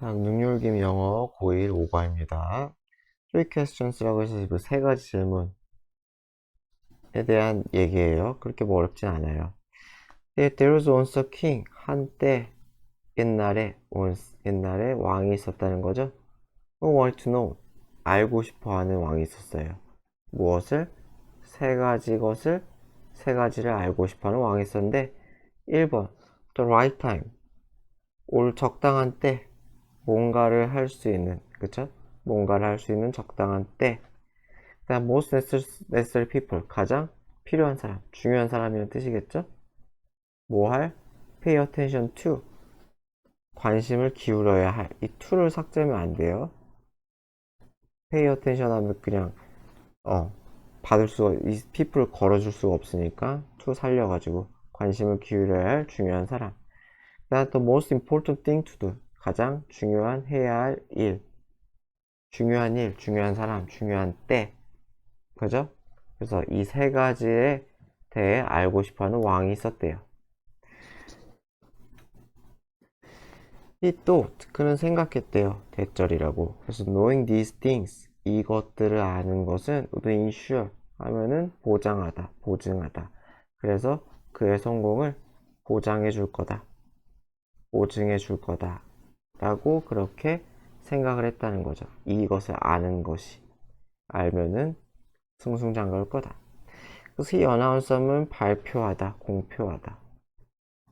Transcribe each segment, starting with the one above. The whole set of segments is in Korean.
자, 능률김 영어 고1 5과입니다. Three questions라고 해서 그 세 가지 질문에 대한 얘기예요. 그렇게 뭐 어렵진 않아요. There was once a king. 한때 옛날에 왕이 있었다는 거죠. Who wanted to know? 알고 싶어 하는 왕이 있었어요. 무엇을? 세 가지를 알고 싶어 하는 왕이 있었는데 1번 The right time. 올 적당한 때. 뭔가를 할 수 있는, 그쵸? 뭔가를 할 수 있는 적당한 때. 그다음 most necessary people, 가장 필요한 사람, 중요한 사람이라는 뜻이겠죠? 뭐 할? pay attention to, 관심을 기울여야 할. 이 to를 삭제하면 안 돼요. pay attention 하면 그냥 받을 수가, 이 people을 걸어줄 수가 없으니까 to 살려가지고 관심을 기울여야 할 중요한 사람. 그다음 또 most important thing to do, 가장 중요한 해야 할 일. 중요한 일, 중요한 사람, 중요한 때. 그죠? 그래서 이 세 가지에 대해 알고 싶어 하는 왕이 있었대요. 이 또 그는 생각했대요. 대절이라고. 그래서 knowing these things, 이것들을 아는 것은 would ensure 하면은 보장하다, 보증하다. 그래서 그의 성공을 보장해 줄 거다, 보증해 줄 거다 라고 그렇게 생각을 했다는 거죠. 이것을 아는 것이, 알면은 승승장구할 거다. 그래서 이 어나운서는 발표하다, 공표하다.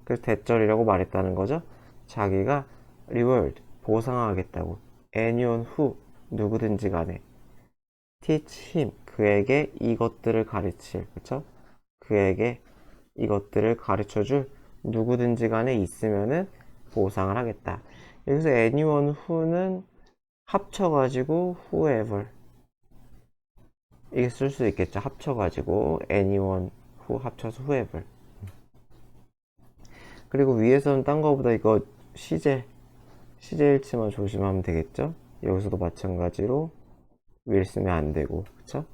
그래서 대절이라고 말했다는 거죠. 자기가 reward, 보상하겠다고. anyone who, 누구든지 간에 teach him, 그에게 이것들을 가르칠, 그쵸? 그에게 이것들을 가르쳐줄 누구든지 간에 있으면은 보상을 하겠다. 여기서 anyone who는 합쳐가지고 whoever 이게 쓸 수 있겠죠. 합쳐가지고 anyone who 합쳐서 whoever. 그리고 위에서는 딴 거보다 이거 시제 일치만 조심하면 되겠죠. 여기서도 마찬가지로 will 쓰면 안 되고, 그쵸?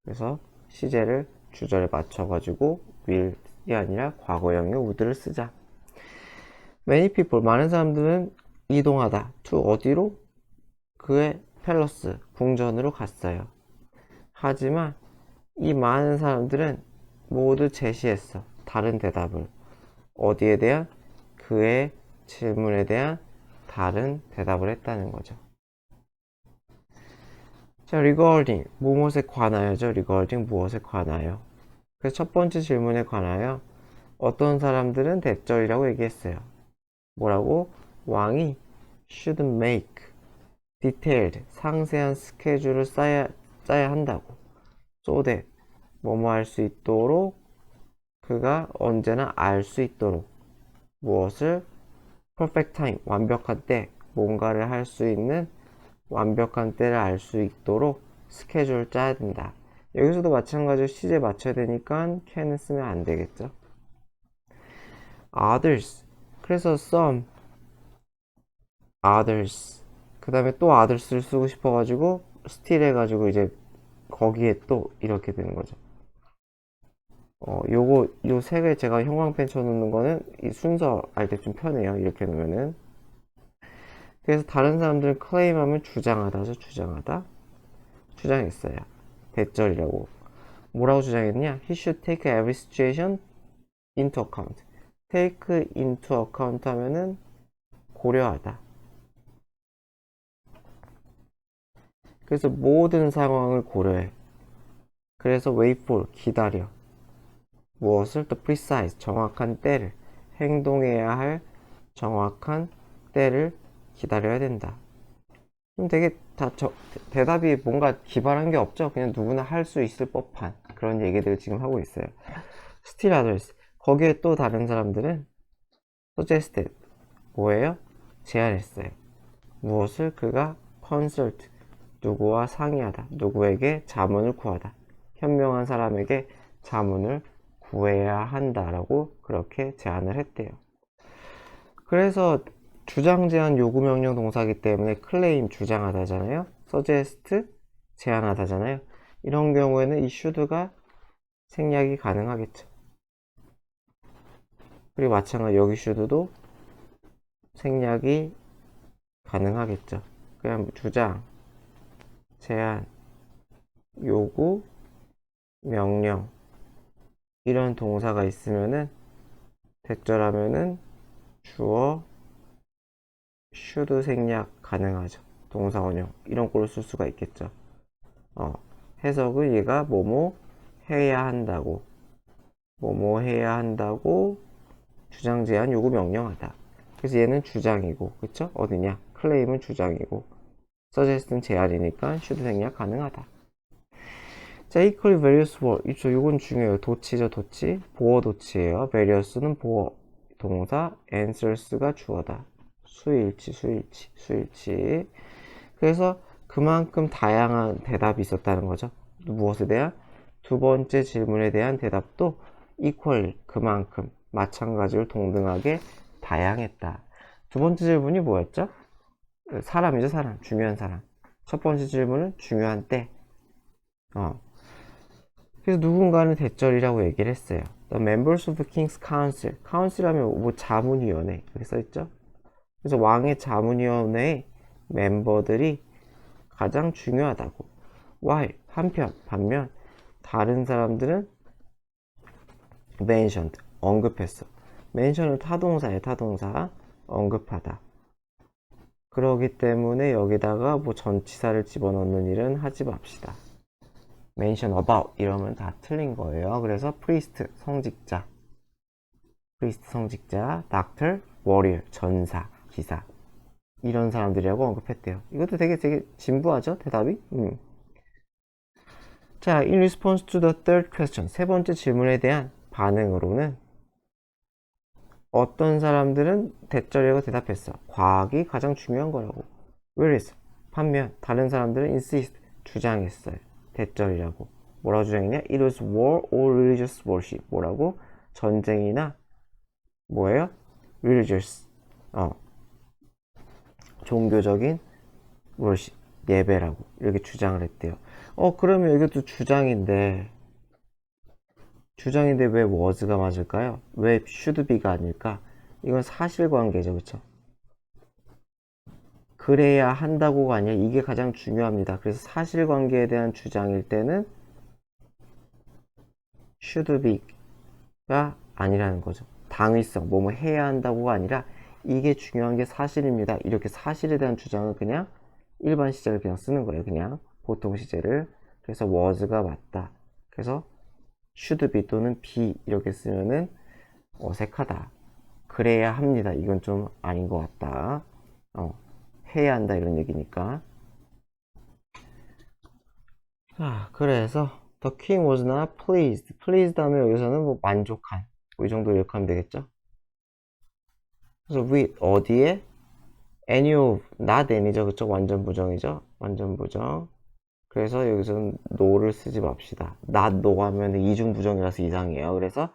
그래서 시제를 주절에 맞춰가지고 will이 아니라 과거형의 would를 쓰자. Many people, 많은 사람들은 이동하다. to 어디로? 그의 팰러스, 궁전으로 갔어요. 하지만 이 많은 사람들은 모두 제시했어. 다른 대답을. 어디에 대한? 그의 질문에 대한 다른 대답을 했다는 거죠. 자, regarding, 무엇에 관하여죠? regarding, 무엇에 관하여. 그래서 첫 번째 질문에 관하여 어떤 사람들은 대절이라고 얘기했어요. 뭐라고? 왕이 should make detailed, 상세한 스케줄을 짜야 한다고. so that, 뭐뭐 할 수 있도록, 그가 언제나 알 수 있도록. 무엇을? perfect time, 완벽한 때, 뭔가를 할 수 있는 완벽한 때를 알 수 있도록 스케줄을 짜야 된다. 여기서도 마찬가지로 시제 맞춰야 되니까 can은 쓰면 안 되겠죠. others. 그래서 some, others. 그 다음에 또 others를 쓰고 싶어가지고 still 해가지고 이제 거기에 또 이렇게 되는 거죠. 요 세 개 제가 형광펜 쳐놓는 거는 이 순서 알 때 좀 편해요. 이렇게 놓으면은. 그래서 다른 사람들은 클레임하면 주장하다죠. 주장했어요. 대절이라고. 뭐라고 주장했냐? He should take every situation into account. take into account 하면은 고려하다. 그래서 모든 상황을 고려해. 그래서 wait for, 기다려. 무엇을? the precise, 정확한 때를. 행동해야 할 정확한 때를 기다려야 된다. 그럼 되게 대답이 뭔가 기발한 게 없죠? 그냥 누구나 할 수 있을 법한 그런 얘기들을 지금 하고 있어요. Still others. 거기에 또 다른 사람들은 suggested. 뭐예요? 제안했어요. 무엇을? 그가 consult. 누구와 상의하다. 누구에게 자문을 구하다. 현명한 사람에게 자문을 구해야 한다라고 그렇게 제안을 했대요. 그래서 주장, 제안, 요구, 명령 동사기 때문에 claim, 주장하다잖아요. suggest, 제안하다잖아요. 이런 경우에는 이 should가 생략이 가능하겠죠. 그리고 마찬가지 여기 should도 생략이 가능하겠죠. 그냥 주장, 제안, 요구, 명령 이런 동사가 있으면은 대절하면은 주어 should 생략 가능하죠. 동사 원형 이런 꼴을 쓸 수가 있겠죠. 해석은 얘가 뭐뭐 해야 한다고 뭐뭐 해야 한다고 주장, 제안, 요구, 명령하다. 그래서 얘는 주장이고 그쵸? 어디냐? 클레임은 주장이고 suggest는 제안이니까 should 생략 가능하다. 자, equally various word. 이쪽 요건 중요해요. 도치죠, 도치. 보어 도치예요. various는 보어 동사, answers가 주어다. 수일치, 수일치, 수일치. 그래서 그만큼 다양한 대답이 있었다는 거죠. 무엇에 대한? 두 번째 질문에 대한 대답도 equally, 그만큼, 마찬가지로 동등하게 다양했다. 두 번째 질문이 뭐였죠? 사람이죠, 사람. 중요한 사람. 첫 번째 질문은 중요한 때. 그래서 누군가는 대절이라고 얘기를 했어요. The members of the King's Council. Council 하면 뭐 자문위원회 이렇게 써있죠. 그래서 왕의 자문위원회의 멤버들이 가장 중요하다고. While 반면 다른 사람들은 mentioned 언급했어. mention은 타동사예요. 타동사 언급하다. 그러기 때문에 여기다가 뭐 전치사를 집어넣는 일은 하지 맙시다. mention about 이러면 다 틀린 거예요. 그래서 priest 성직자, doctor, warrior 전사, 기사 이런 사람들이라고 언급했대요. 이것도 되게 진부하죠? 대답이? 자, in response to the third question 세 번째 질문에 대한 반응으로는 어떤 사람들은 대절이라고 대답했어. 과학이 가장 중요한 거라고. whereas 반면 다른 사람들은 insist 주장했어요. 대절이라고. 뭐라고 주장했냐? It was war or religious worship. 뭐라고? 전쟁이나 뭐예요? religious. 종교적인 worship. 예배라고. 이렇게 주장을 했대요. 그러면 이것도 주장인데 왜 was가 맞을까요? 왜 should be가 아닐까? 이건 사실관계죠. 그쵸? 그래야 한다고가 아니라 이게 가장 중요합니다. 그래서 사실관계에 대한 주장일 때는 should be가 아니라는 거죠. 당위성, 뭐뭐 해야 한다고가 아니라 이게 중요한 게 사실입니다. 이렇게 사실에 대한 주장은 그냥 일반 시제를 그냥 쓰는 거예요. 그냥 보통 시제를. 그래서 was가 맞다. 그래서 should be 또는 be 이렇게 쓰면은 어색하다. 그래야 합니다. 이건 좀 아닌 것 같다. 해야 한다 이런 얘기니까. 자, 그래서 The king was not pleased. pleased 하면 여기서는 뭐 만족한 뭐 이 정도 이렇게 하면 되겠죠. 그래서 with 어디에? any of, not any죠. 그쵸? 완전 부정이죠. 완전 부정. 그래서 여기서는 no를 쓰지 맙시다. not no 하면 이중 부정이라서 이상해요. 그래서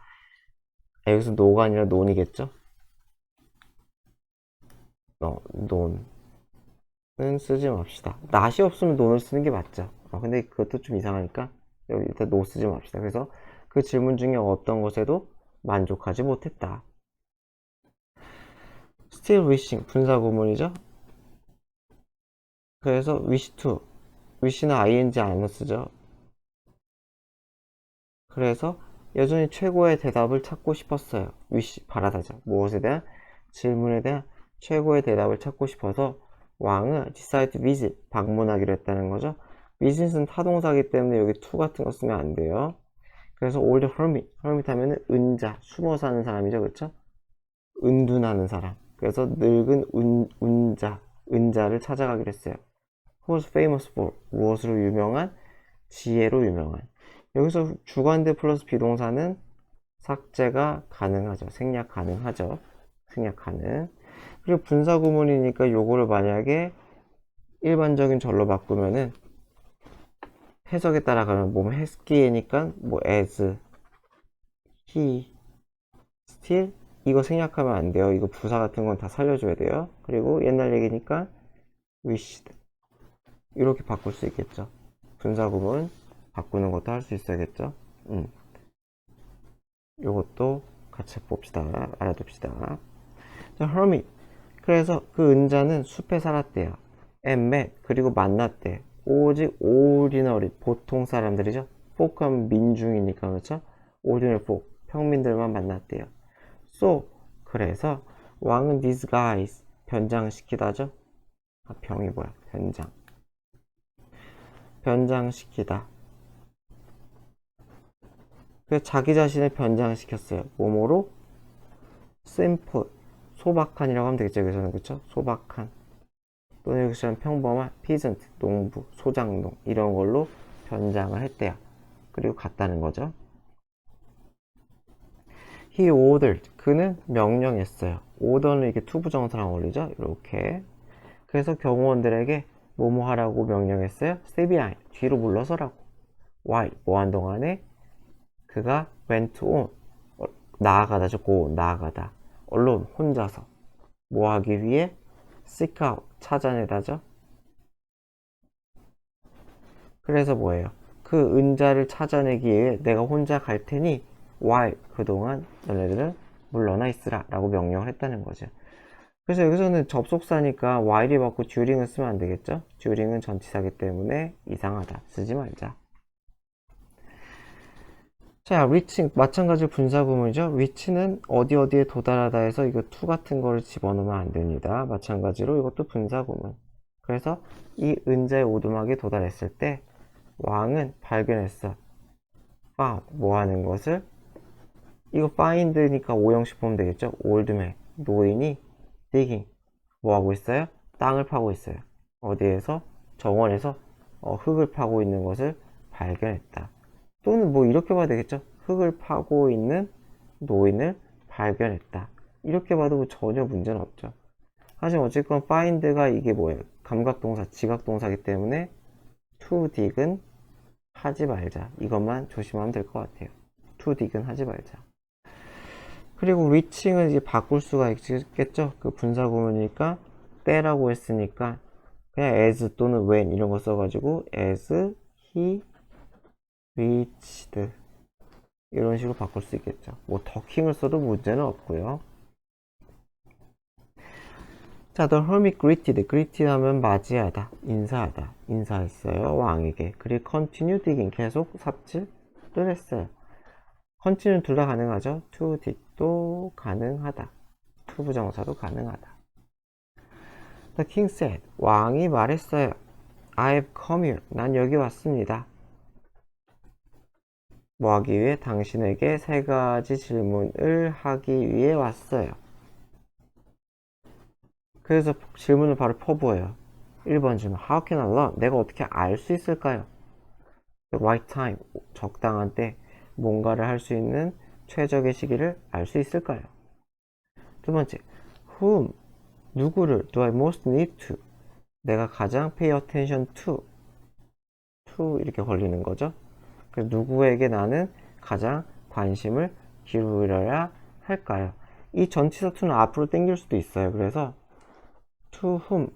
여기서 no가 아니라 non이겠죠. non은 쓰지 맙시다. not이 없으면 non을 쓰는 게 맞죠. 근데 그것도 좀 이상하니까 여기 일단 no 쓰지 맙시다. 그래서 그 질문 중에 어떤 것에도 만족하지 못했다. still wishing 분사 구문이죠. 그래서 wish to wish는 ing 안 쓰죠. 그래서 여전히 최고의 대답을 찾고 싶었어요. wish 바라다죠. 무엇에 대한? 질문에 대한 최고의 대답을 찾고 싶어서 왕은 decide to visit 방문하기로 했다는 거죠. visit은 타동사기 때문에 여기 to 같은 거 쓰면 안 돼요. 그래서 old hermit 하면은 은자 숨어 사는 사람이죠. 그렇죠? 은둔하는 사람. 그래서 늙은 은자를 찾아가기로 했어요. Who was famous for 무엇으로 유명한? 지혜로 유명한. 여기서 주관대 플러스 비동사는 삭제가 가능하죠. 생략 가능하죠. 생략 가능. 그리고 분사 구문이니까 요거를 만약에 일반적인 절로 바꾸면은 해석에 따라가면 뭐 했기니까 뭐 as, he, still 이거 생략하면 안 돼요. 이거 부사 같은 건 다 살려줘야 돼요. 그리고 옛날 얘기니까 wished 이렇게 바꿀 수 있겠죠. 분사 구문 바꾸는 것도 할 수 있어야겠죠. 요것도 같이 봅시다. 알아둡시다. 자, hermit 그래서 그 은자는 숲에 살았대요. and met, 그리고 만났대. 오직 ordinary, 보통 사람들이죠. folk하면 민중이니까 그렇죠. ordinary folk, 평민들만 만났대요. So, 그래서 왕은 disguise, 변장시키다죠. 아, 병이 뭐야? 변장시키다. 그래서 자기 자신을 변장시켰어요. 뭐뭐로? simple, 소박한이라고 하면 되겠죠. 여기서는 그쵸? 소박한. 또는 여기서는 평범한 peasant, 농부, 소장농 이런 걸로 변장을 했대요. 그리고 갔다는 거죠. He ordered, 그는 명령했어요. order는 이렇게 투부정사랑 어울리죠. 이렇게. 그래서 경호원들에게 뭐뭐 하라고 명령했어요. stay behind, 뒤로 물러서라고. while, 뭐한 동안에 그가 went on, 나아가다죠. go, 나아가다. alone, 혼자서. 뭐 하기 위해? seek out, 찾아내다죠. 그래서 뭐예요? 그 은자를 찾아내기 위해 내가 혼자 갈 테니 while, 그동안 너네들은 물러나 있으라 라고 명령을 했다는 거죠. 그래서 여기서는 접속사니까 while이 받고 during은 쓰면 안 되겠죠? during은 전치사기 때문에 이상하다. 쓰지 말자. 자, reaching 마찬가지로 분사구문이죠. reach는 어디 어디에 도달하다 해서 이거 to 같은 거를 집어넣으면 안 됩니다. 마찬가지로 이것도 분사구문. 그래서 이 은자의 오두막에 도달했을 때 왕은 발견했어. found, 뭐 하는 것을? 이거 find니까 오형식 보면 되겠죠. old man, 노인이 digging, 뭐 하고 있어요? 땅을 파고 있어요. 어디에서? 정원에서 흙을 파고 있는 것을 발견했다. 또는 뭐 이렇게 봐도 되겠죠. 흙을 파고 있는 노인을 발견했다. 이렇게 봐도 뭐 전혀 문제는 없죠. 하지만 어쨌건 find가 이게 뭐예요? 감각동사, 지각동사이기 때문에 to dig은 하지 말자. 이것만 조심하면 될 것 같아요. to dig은 하지 말자. 그리고 reaching은 이제 바꿀 수가 있겠죠. 그 분사구문이니까 때라고 했으니까 그냥 as 또는 when 이런 거 써가지고 as he reached 이런 식으로 바꿀 수 있겠죠. 뭐 더킹을 써도 문제는 없고요. 자, the hermit greeted 하면 맞이하다, 인사하다, 인사했어요 왕에게. 그리고 continue digging, 계속 삽질을 했어요. continue는 둘 다 가능하죠. to dig도 가능하다, to 부정사도 가능하다. The king said, 왕이 말했어요. I have come here, 난 여기 왔습니다. 뭐 하기 위해? 당신에게 세 가지 질문을 하기 위해 왔어요. 그래서 질문을 바로 퍼부어요. 1번 질문, How can I learn? 내가 어떻게 알 수 있을까요? The right time, 적당한 때 뭔가를 할 수 있는 최적의 시기를 알 수 있을까요? 두 번째, Whom, 누구를 do I most need to? 내가 가장 pay attention to 이렇게 걸리는 거죠. 그래서 누구에게 나는 가장 관심을 기울여야 할까요? 이 전치사 to는 앞으로 당길 수도 있어요. 그래서 to whom,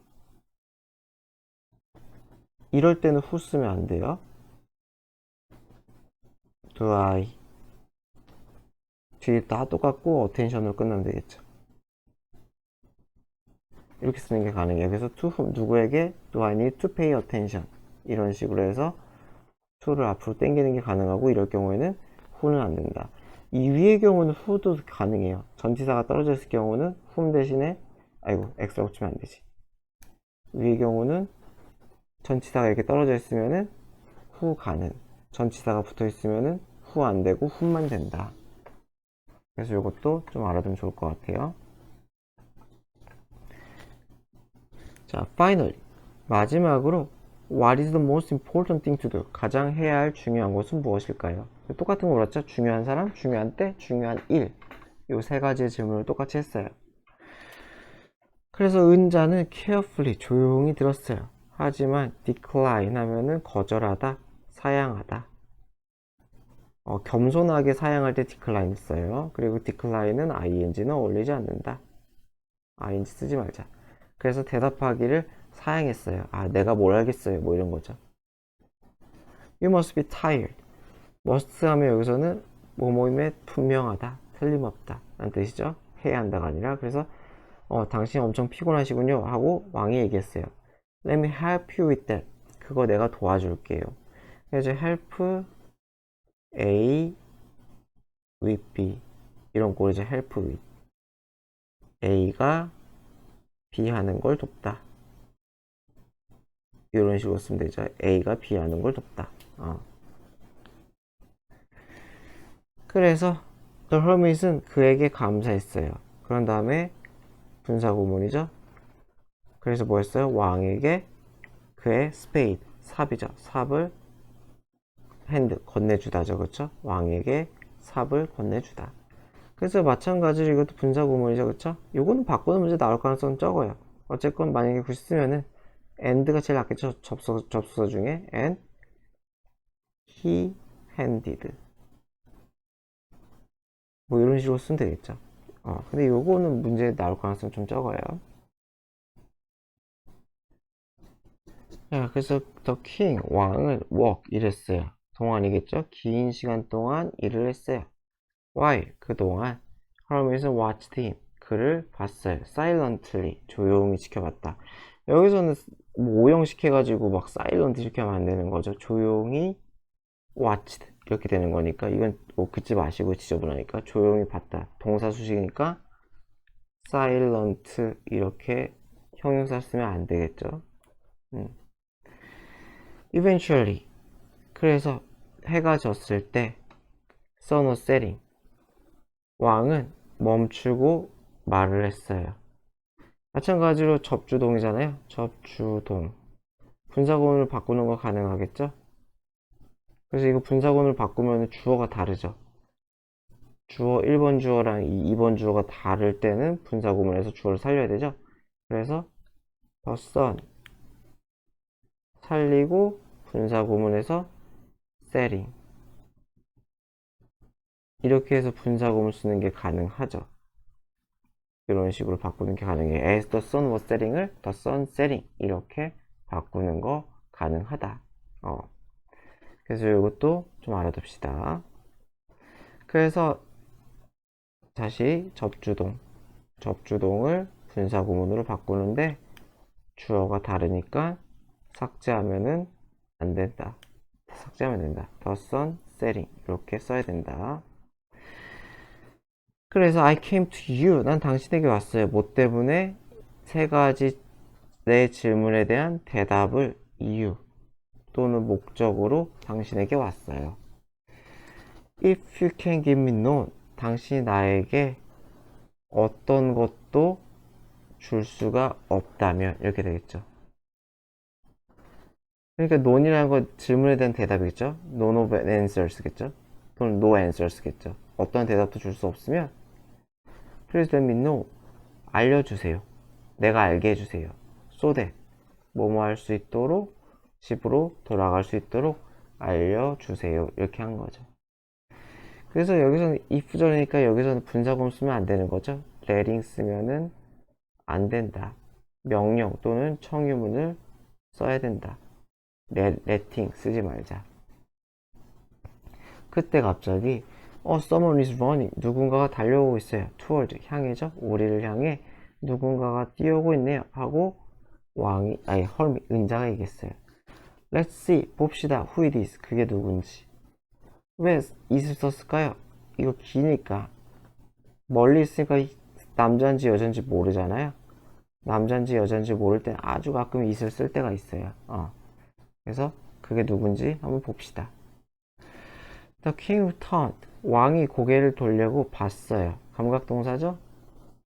이럴 때는 who 쓰면 안 돼요. do I, 뒤에 다 똑같고 attention으로 끝나면 되겠죠. 이렇게 쓰는 게 가능해요. 그래서 to whom, 누구에게 do I need to pay attention, 이런 식으로 해서 to를 앞으로 당기는 게 가능하고, 이럴 경우에는 who는 안 된다. 이 위의 경우는 who도 가능해요. 전치사가 떨어져 있을 경우는 whom 대신에, 아이고 x라고 치면 안 되지. 위의 경우는 전치사가 이렇게 떨어져 있으면은 who 가능, 전치사가 붙어 있으면은 who 안 되고 whom만 된다. 그래서 이것도 좀 알아두면 좋을 것 같아요. 자, finally, 마지막으로 What is the most important thing to do? 가장 해야 할 중요한 것은 무엇일까요? 똑같은 거 물었죠? 중요한 사람, 중요한 때, 중요한 일. 이 세 가지의 질문을 똑같이 했어요. 그래서 은자는 carefully, 조용히 들었어요. 하지만 decline 하면은 거절하다, 사양하다. 겸손하게 사양할 때 decline 써요. 그리고 decline은 ing는 어울리지 않는다. ing 쓰지 말자. 그래서 대답하기를 사양했어요. 아, 내가 뭘 알겠어요. 뭐 이런 거죠. You must be tired. must 하면 여기서는 뭐뭐임에 분명하다, 틀림없다 라는 뜻이죠. 해야 한다가 아니라. 그래서 당신 엄청 피곤하시군요 하고 왕이 얘기했어요. Let me help you with that. 그거 내가 도와줄게요. 그래서 help A with B 이런 꼴이죠. help with A가 B 하는 걸 돕다. 이런 식으로 쓰면 되죠. A가 B 하는 걸 돕다. 그래서 The Hermit은 그에게 감사했어요. 그런 다음에 분사구문이죠. 그래서 뭐 했어요? 왕에게 그의 spade, 삽이죠. 삽을 핸드, 건네주다죠. 그쵸? 왕에게 삽을 건네주다. 그래서 마찬가지로 이것도 분사구문이죠. 그쵸? 요거는 바꾸는 문제 나올 가능성은 적어요. 어쨌건 만약에 굳이 쓰면은 and가 제일 낫겠죠. 접속사 중에 and he handed 뭐 이런 식으로 쓰면 되겠죠. 근데 요거는 문제에 나올 가능성 좀 적어요. 자, 그래서 the king, 왕은 work, 일했어요. 동안이겠죠? 긴 시간 동안 일을 했어요. While, 그동안 Hermit은 watched him, 그를 봤어요. Silently, 조용히 지켜봤다. 여기서는 뭐 오형시켜가지고 막 silent 이렇게 하면 안 되는 거죠. 조용히 watched 이렇게 되는 거니까 이건 뭐 긋지 마시고 지저분하니까 조용히 봤다. 동사 수식이니까 silent 이렇게 형용사 쓰면 안 되겠죠. Eventually, 그래서 해가 졌을 때 sun was setting, 왕은 멈추고 말을 했어요. 마찬가지로 접주동이잖아요. 접주동. 분사구문을 바꾸는 거 가능하겠죠? 그래서 이거 분사구문을 바꾸면 주어가 다르죠. 주어 1번 주어랑 2번 주어가 다를 때는 분사구문에서 주어를 살려야 되죠. 그래서 the sun 살리고 분사구문에서 setting 이렇게 해서 분사구문 쓰는 게 가능하죠. 이런 식으로 바꾸는 게 가능해요. As the sun was setting을 the sun setting 이렇게 바꾸는 거 가능하다. 그래서 이것도 좀 알아둡시다. 그래서 다시 접주동을 분사구문으로 바꾸는데 주어가 다르니까 삭제하면은 안 된다. 삭제하면 된다. The sun setting 이렇게 써야 된다. 그래서 I came to you. 난 당신에게 왔어요. 뭐 때문에? 세 가지 내 질문에 대한 대답을 이유 또는 목적으로 당신에게 왔어요. If you can give me none, 당신이 나에게 어떤 것도 줄 수가 없다면 이렇게 되겠죠. 그러니까 none이라는 건 질문에 대한 대답이겠죠. None of answers겠죠. 또는 no answers겠죠. 어떤 대답도 줄 수 없으면 Please let me know. 알려주세요. 내가 알게 해주세요. So that 뭐뭐 할 수 있도록 집으로 돌아갈 수 있도록 알려주세요. 이렇게 한 거죠. 그래서 여기서는 if절이니까 여기서는 분사구문 쓰면 안 되는 거죠. letting 쓰면은 안 된다. 명령 또는 청유문을 써야 된다. letting 쓰지 말자. 그때 갑자기 someone is running. 누군가가 달려오고 있어요. toward 향해죠. 우리를 향해 누군가가 뛰어오고 있네요. 하고 hermit 은자가 얘기했어요. Let's see. 봅시다. Who it is. 그게 누군지. 왜 is을 썼을까요? 이거 기니까 멀리 있으니까 남자인지 여자인지 모르잖아요. 남자인지 여자인지 모를 땐 아주 가끔 is을 쓸 때가 있어요. 그래서 그게 누군지 한번 봅시다. The king turned. 왕이 고개를 돌려고 봤어요. 감각동사죠?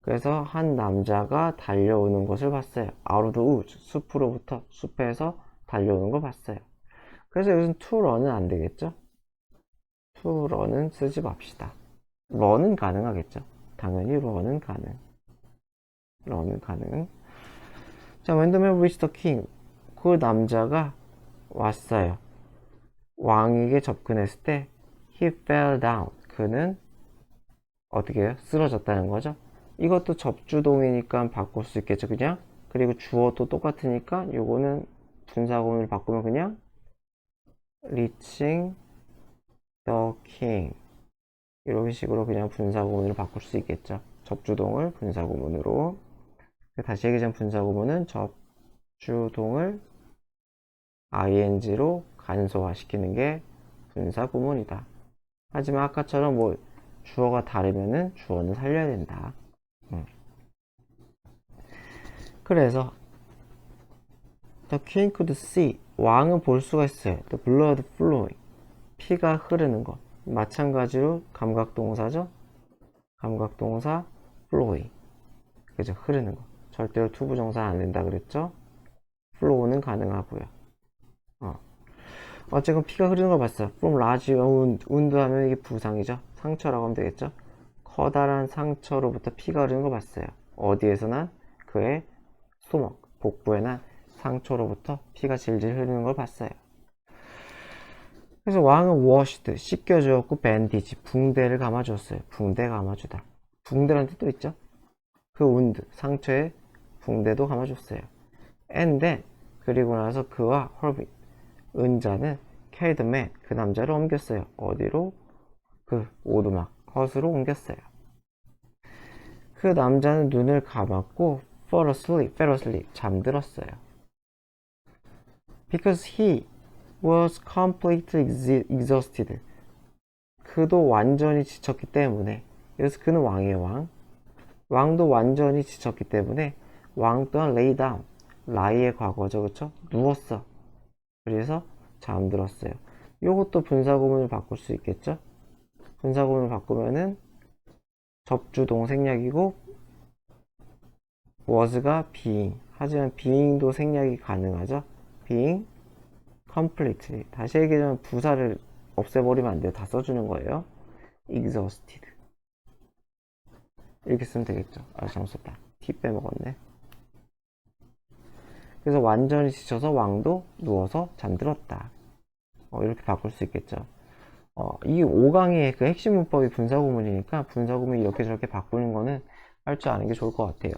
그래서 한 남자가 달려오는 것을 봤어요. Out of the woods. 숲으로부터, 숲에서 달려오는 걸 봤어요. 그래서 여기서는 to run은 안 되겠죠? to run은 쓰지 맙시다. run은 가능하겠죠? 당연히 run은 가능. run은 가능. 자, when the man reached the king. 그 남자가 왔어요. 왕에게 접근했을 때 he fell down. 그는 어떻게 해요? 쓰러졌다는 거죠. 이것도 접주동이니까 바꿀 수 있겠죠. 그냥. 그리고 주어도 똑같으니까 요거는 분사구문을 바꾸면 그냥 reaching the king 이런 식으로 그냥 분사구문으로 바꿀 수 있겠죠. 접주동을 분사구문으로. 다시 얘기하자면 분사구문은 접주동을 ing로 간소화시키는 게 분사구문이다. 하지만 아까처럼 뭐 주어가 다르면은 주어는 살려야 된다. 그래서 The king could see 왕은 볼 수가 있어요. The blood flowing 피가 흐르는 것. 마찬가지로 감각동사죠. 감각동사 flowing 그죠? 흐르는 거. 절대로 투부정사 안 된다 그랬죠? flow는 가능하고요. 어쨌건 피가 흐르는 걸 봤어요. From large wound 하면 이게 부상이죠. 상처라고 하면 되겠죠. 커다란 상처로부터 피가 흐르는 걸 봤어요. 어디에서 난? 그의 스토먹, 복부에 난 상처로부터 피가 질질 흐르는 걸 봤어요. 그래서 왕은 washed, 씻겨주었고 bandage, 붕대를 감아주었어요. 붕대 감아주다. 붕대라는 뜻도 있죠. 그 wound, 상처에 붕대도 감아줬어요. And then, 그리고 나서 그와 헐빈, 은자는 carried the man, 그 남자를 옮겼어요. 어디로? 그 오두막, 헛으로 옮겼어요. 그 남자는 눈을 감았고 fell asleep, 잠들었어요. Because he was completely exhausted. 그도 완전히 지쳤기 때문에. 여기서 그는 왕이에요, 왕. 왕도 완전히 지쳤기 때문에 왕 또한 lay down, lie의 과거죠, 그쵸? 누웠어. 그래서 잠들었어요. 요것도 분사구문을 바꿀 수 있겠죠? 분사구문을 바꾸면은 접주동 생략이고 was가 being. 하지만 being도 생략이 가능하죠? being completely. 다시 얘기하면 부사를 없애버리면 안 돼요. 다 써주는 거예요. exhausted. 이렇게 쓰면 되겠죠. 아, 잘못 썼다. T 빼먹었네. 그래서 완전히 지쳐서 왕도 누워서 잠들었다. 이렇게 바꿀 수 있겠죠. 이 5강의 그 핵심 문법이 분사구문이니까 분사구문 이렇게 저렇게 바꾸는 거는 할 줄 아는 게 좋을 것 같아요.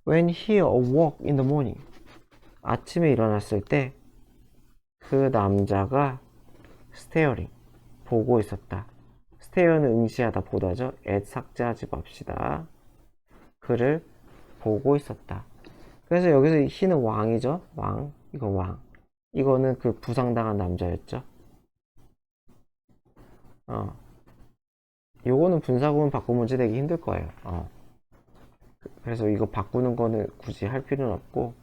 When he awoke in the morning. 아침에 일어났을 때 그 남자가 staring, 보고 있었다. stare는 응시하다, 보다죠. at 삭제하지 맙시다. 그를 보고 있었다. 그래서 여기서 he는 왕이죠. 왕. 이거 왕. 이거는 그 부상당한 남자였죠. 요거는 분사구문 바꾸면 문제 되기 힘들 거예요. 그래서 이거 바꾸는 거는 굳이 할 필요는 없고,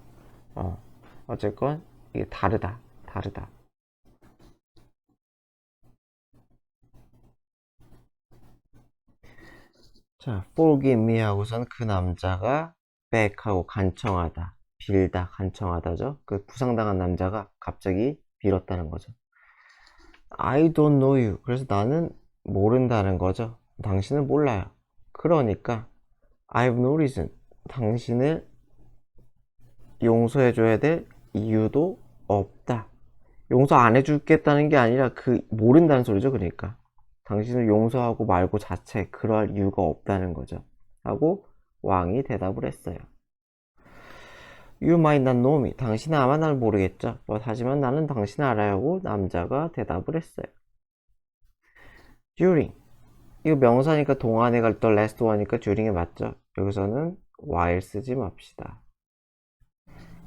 어쨌건 이게 다르다. 자, forgive me 하고선 그 남자가 beg 하고 간청하다, 빌다, 간청하다죠. 그 부상당한 남자가 갑자기 빌었다는 거죠. I don't know you. 그래서 나는 모른다는 거죠. 당신은 몰라요. 그러니까 I've no reason. 당신을 용서해줘야 될 이유도 없다. 용서 안 해주겠다는 게 아니라 그 모른다는 소리죠. 그러니까 당신을 용서하고 말고 자체 그럴 이유가 없다는 거죠. 하고 왕이 대답을 했어요. You might not know me. 당신은 아마 날 모르겠죠. 하지만 나는 당신을 알아야 하고 남자가 대답을 했어요. During. 이거 명사니까 동안에 갈 때 last one이니까 during에 맞죠. 여기서는 while 쓰지 맙시다.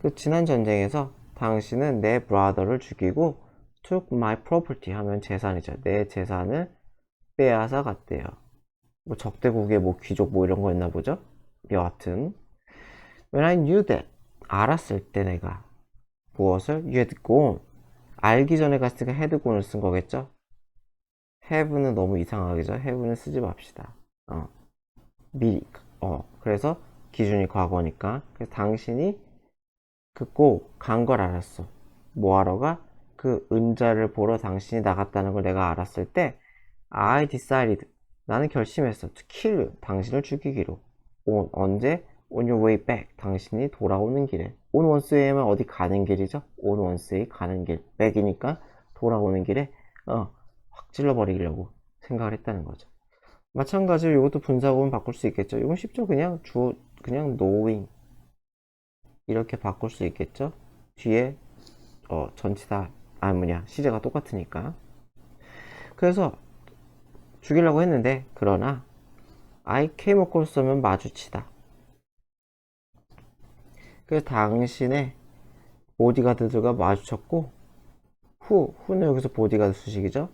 그 지난 전쟁에서 당신은 내 brother를 죽이고 took my property 하면 재산이죠. 내 재산을 빼앗아 갔대요. 뭐 적대국의 뭐 귀족 뭐 이런 거였나 보죠. 여하튼 when I knew that 알았을 때 내가 무엇을 you had gone 알기 전에 갔으니까 had gone을 쓴 거겠죠. have는 너무 이상하겠죠. have는 쓰지 맙시다. 미리 그래서 기준이 과거니까 그래서 당신이 그 go 간 걸 알았어. 뭐 하러 가? 그 은자를 보러 당신이 나갔다는 걸 내가 알았을 때 I decided 나는 결심했어 to kill you 당신을 죽이기로 언제? on your way back 당신이 돌아오는 길에 on one's way면 어디 가는 길이죠? on one's way 가는 길 back이니까 돌아오는 길에 확 찔러버리려고 생각을 했다는 거죠. 마찬가지로 이것도 분사구문 바꿀 수 있겠죠. 이건 쉽죠. 그냥 그냥 knowing 이렇게 바꿀 수 있겠죠. 뒤에 전치사 시제가 똑같으니까. 그래서 죽이려고 했는데 그러나 I came across면 마주치다. 그래서 당신의 보디가드들과 마주쳤고, who는 여기서 보디가드 수식이죠.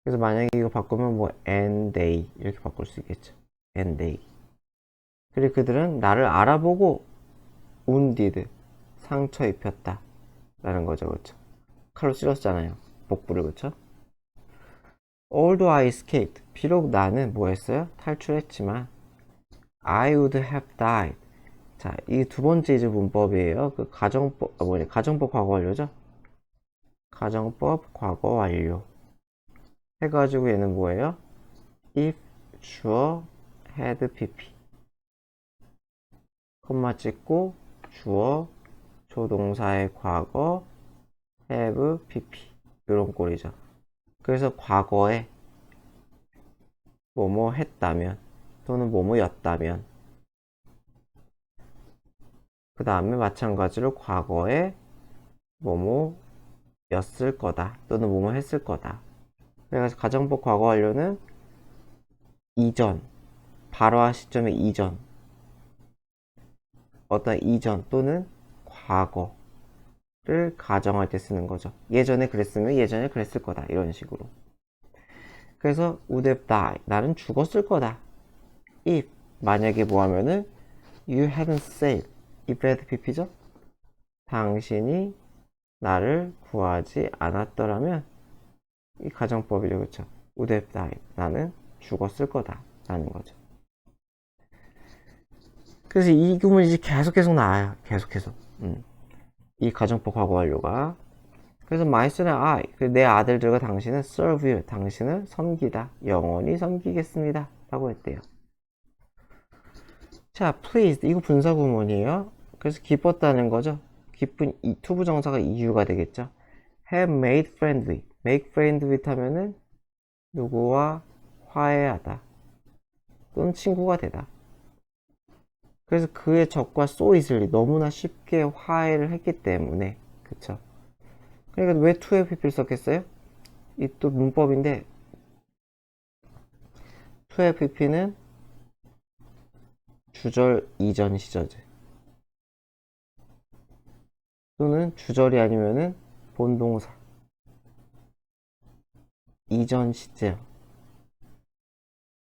그래서 만약에 이거 바꾸면 뭐 and they 이렇게 바꿀 수 있겠죠. and they. 그리고 그들은 나를 알아보고 wounded 상처 입혔다 라는 거죠. 그렇죠? 칼로 찔렀잖아요. 복부를. 그렇죠? Although I escaped, 비록 나는 뭐 했어요? 탈출했지만 I would have died. 자, 이 두 번째 이제 문법이에요. 그 가정법 과거 완료죠? 가정법 과거 완료 해가지고 얘는 뭐예요? If 주어 had pp 콤마 찍고 주어 조동사의 과거 have pp 이런 꼴이죠. 그래서 과거에 뭐뭐 했다면 또는 뭐뭐였다면 그 다음에 마찬가지로 과거에 뭐뭐였을 거다 또는 뭐뭐 했을 거다. 그래서 가정법 과거 완료는 이전, 발화 시점의 이전, 어떤 이전 또는 과거를 가정할 때 쓰는 거죠. 예전에 그랬으면 예전에 그랬을 거다 이런 식으로. 그래서 would have died, 나는 죽었을 거다. if, 만약에 뭐 하면은 you hadn't saved, if had pp죠? 당신이 나를 구하지 않았더라면 이 가정법이죠. 그렇죠? would have died, 나는 죽었을 거다 라는 거죠. 그래서 이 구문이 이제 계속 나와요. 계속. 이 가정법 과거 완료가. 그래서 my son and I, 내 아들들과 당신은 serve you, 당신을 섬기다, 영원히 섬기겠습니다 라고 했대요. 자, pleased, 이거 분사구문이에요. 그래서 기뻤다는 거죠. 기쁜 투부정사가 이유가 되겠죠. have made friendly, make friend with 하면은 누구와 화해하다 또는 친구가 되다. 그래서 그의 적과 so easily, 너무나 쉽게 화해를 했기 때문에. 그쵸? 그러니까 왜 to have pp를 썼겠어요? 이 또 문법인데 to have pp는 주절 이전 시저즈 또는 주절이 아니면은 본동사 이전 시점을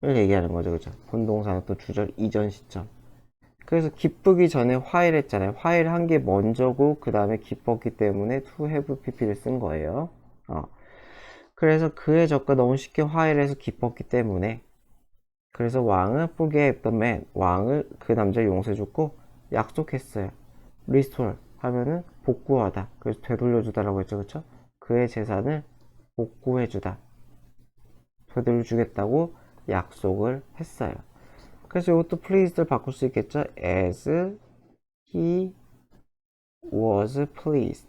얘기하는 거죠. 그죠? 본동사는 또 주절 이전 시점. 그래서 기쁘기 전에 화해를 했잖아요. 화해를 한 게 먼저고 그 다음에 기뻤기 때문에 to have pp를 쓴 거예요. 그래서 그의 적과 너무 쉽게 화해를 해서 기뻤기 때문에, 그래서 왕은 forgave the man, 왕을 그 남자를 용서해줬고 약속했어요. restore 하면은 복구하다, 그래서 되돌려주다라고 했죠. 그쵸? 그의 재산을 복구해주다, 되돌려주겠다고 약속을 했어요. 그래서 이것도 pleased를 바꿀 수 있겠죠. as he was pleased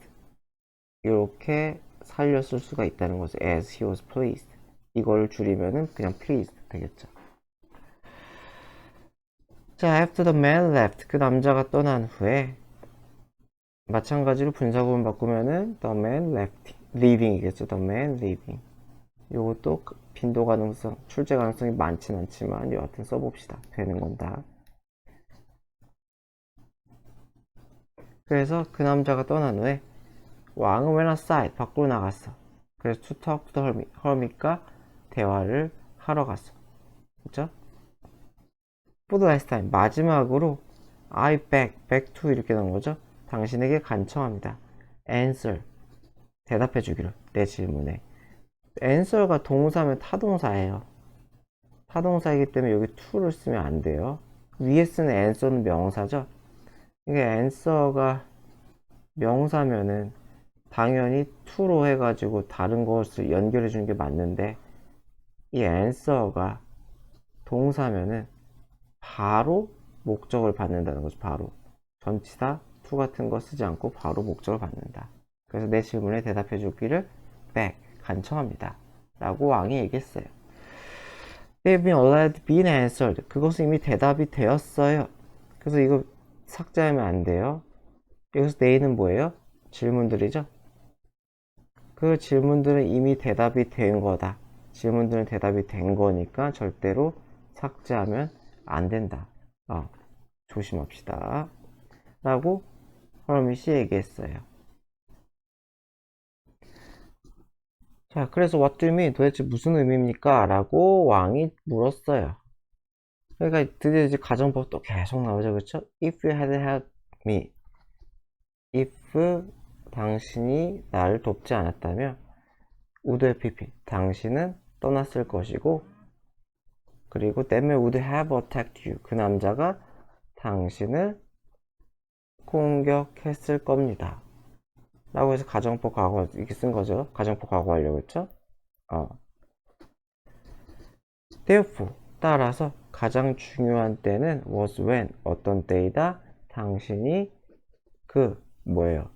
이렇게 살렸을 수가 있다는 거죠. as he was pleased 이걸 줄이면은 그냥 pleased 되겠죠. 자, after the man left, 그 남자가 떠난 후에 마찬가지로 분사구문 바꾸면은 the man left, leaving이겠죠. the man leaving. 요것도 빈도 가능성, 출제 가능성이 많진 않지만 여하튼 써봅시다. 되는 건 다. 그래서 그 남자가 떠난 후에 왕은 went outside, 밖으로 나갔어. 그래서 to talk to the hermit, hermit과 대화를 하러 갔어. 그쵸? For the last time, 마지막으로 I beg to 이렇게 나온 거죠. 당신에게 간청합니다. answer, 대답해 주기를, 내 질문에. answer가 동사면 타동사예요. 타동사이기 때문에 여기 to를 쓰면 안 돼요. 위에 쓰는 answer는 명사죠. 이게 answer가 명사면은 당연히 to로 해가지고 다른 것을 연결해 주는 게 맞는데, 이 answer가 동사면은 바로 목적을 받는다는 거죠. 바로 전치사 to 같은 거 쓰지 않고 바로 목적을 받는다. 그래서 내 질문에 대답해 주기를 beg, 간청합니다 라고 왕이 얘기했어요. They've been already been answered. 그것은 이미 대답이 되었어요. 그래서 이거 삭제하면 안 돼요. 여기서 they는 뭐예요? 질문들이죠. 그 질문들은 이미 대답이 된 거다. 질문들은 대답이 된 거니까 절대로 삭제하면 안 된다. 조심합시다 라고 허밋이 얘기했어요. 자, 그래서 what do you mean? 도대체 무슨 의미입니까? 라고 왕이 물었어요. 그러니까 드디어 이제 가정법 또 계속 나오죠, 그렇죠? If you had helped me, if 당신이 나를 돕지 않았다면, would have been, 당신은 떠났을 것이고, 그리고 that man would have attacked you, 그 남자가 당신을 공격했을 겁니다. 라고 해서 가정법 과거 이렇게 쓴 거죠. 가정법 과거 하려고 했죠. therefore, 따라서 가장 중요한 때는 was when, 어떤 때이다. 당신이 그 뭐예요?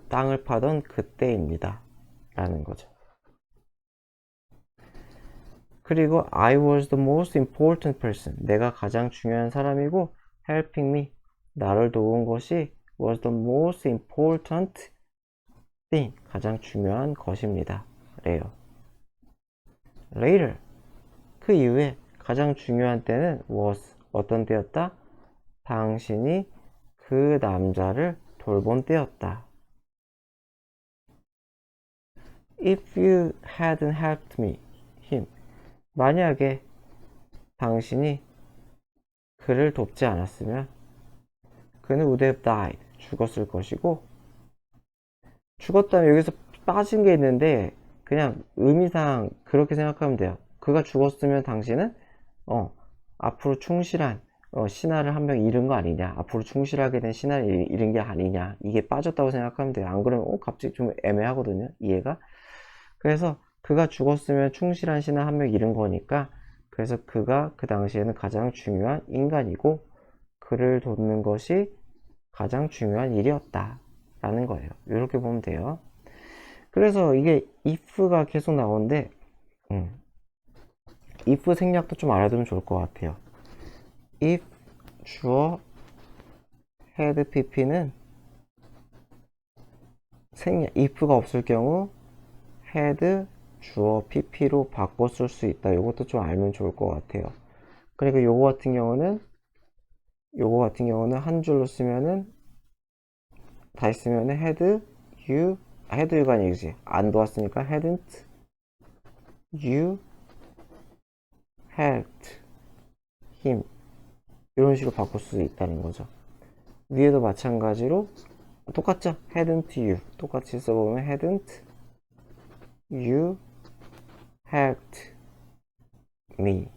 땅을 파던 그때입니다. 라는 거죠. 그리고 I was the most important person. 내가 가장 중요한 사람이고 helping me. 나를 도운 것이 was the most important thing. 가장 중요한 것입니다. 래요. Later. 그 이후에 가장 중요한 때는 was. 어떤 때였다? 당신이 그 남자를 돌본 때였다. If you hadn't helped me, him. 만약에 당신이 그를 돕지 않았으면 그는 would have died. 죽었을 것이고, 죽었다면 여기서 빠진 게 있는데 그냥 의미상 그렇게 생각하면 돼요. 그가 죽었으면 당신은 앞으로 충실한 신하를 한 명 잃은 거 아니냐, 앞으로 충실하게 된 신하를 잃은 게 아니냐, 이게 빠졌다고 생각하면 돼요. 안 그러면 갑자기 좀 애매하거든요, 이해가. 그래서 그가 죽었으면 충실한 신하 한 명 잃은 거니까, 그래서 그가 그 당시에는 가장 중요한 인간이고 그를 돕는 것이 가장 중요한 일이었다 라는 거예요. 이렇게 보면 돼요. 그래서 이게 if가 계속 나오는데 if 생략도 좀 알아두면 좋을 것 같아요. if 주어 had pp는 생략, if가 없을 경우 had 주어 pp로 바꿔 쓸 수 있다. 이것도 좀 알면 좋을 것 같아요. 그리고 요거 같은 경우는 한 줄로 쓰면은 다시 쓰면은 had you가 아니지, 안 도왔으니까 hadn't you helped him, 이런 식으로 바꿀 수 있다는 거죠. 위에도 마찬가지로 똑같죠? hadn't you 똑같이 써보면 hadn't you helped me,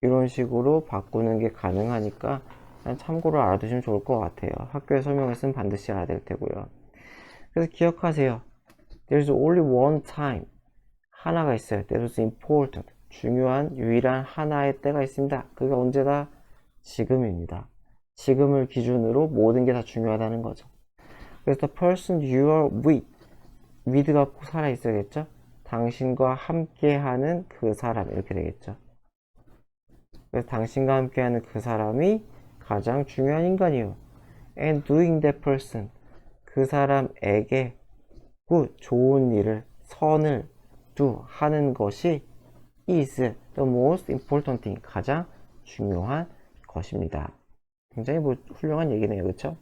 이런 식으로 바꾸는 게 가능하니까 참고로 알아두시면 좋을 것 같아요. 학교에 설명했으면 반드시 알아야 될 테고요. 그래서 기억하세요. There's only one time. 하나가 있어요. That was important. 중요한, 유일한 하나의 때가 있습니다. 그게 언제다? 지금입니다. 지금을 기준으로 모든 게 다 중요하다는 거죠. 그래서 the person you are with가 꼭 살아있어야겠죠? 당신과 함께하는 그 사람, 이렇게 되겠죠. 그래서 당신과 함께하는 그 사람이 가장 중요한 인간이요. And doing that person. 그 사람에게 good, 좋은 일을, 선을 do, 하는 것이 is the most important thing. 가장 중요한 것입니다. 굉장히 훌륭한 얘기네요. 그쵸?